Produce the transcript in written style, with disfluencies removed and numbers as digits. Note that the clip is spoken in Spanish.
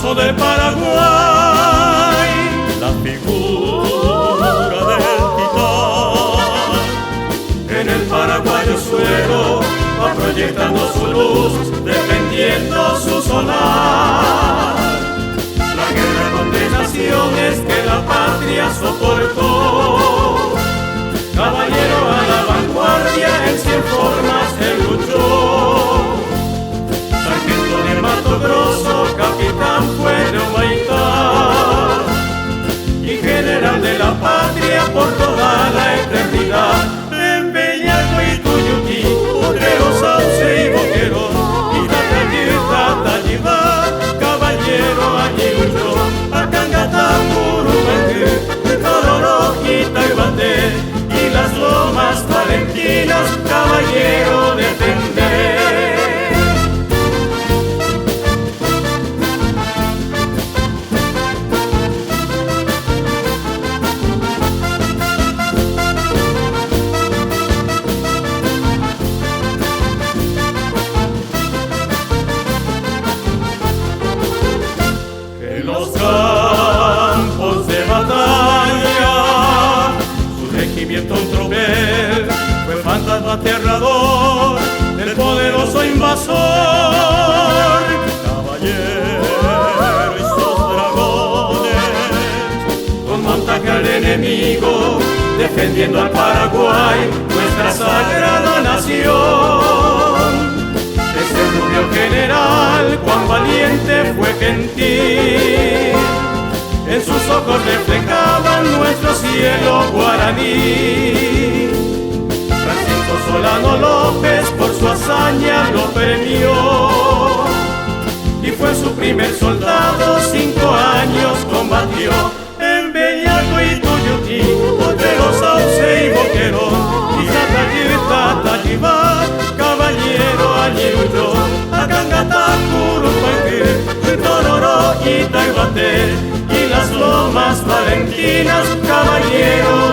poderoso del Paraguay, la figura del titán. En el paraguayo suelo va proyectando su luz, defendiendo su solar. La guerra de naciones que la patria soportó, caballero a la vanguardia, en 100 formas él luchó. Sargento de Mato Grosso, capitán fue de Humaitá, y general de la patria por toda la eternidad. En Bellaco y Tuyutí, Utrero, Sauce y Boquerón, y Tatallibá, caballero allí luchó. Acangata, Purupangú, Tororó y Taibate, y las lomas valentinas, caballero defender. En los campos de batalla, su regimiento un tropel fue fantasma aterrador del poderoso invasor. Caballero y sus dragones, con montaje al enemigo, defendiendo al Paraguay, nuestra sagrada nación. Ese rubio general, cuán valiente fue gentil, en sus ojos reflejaban nuestro cielo guaraní. Francisco Solano López por su hazaña lo premió, y fue su primer soldado, 5 años combatió. En Bellaco y Tuyutí, Utrero, Sauce y Boquerón, y Tatallibá, caballero allí luchó. Acangata, Purupangú, Tororó y Taibate, y las lomas valentinas, caballero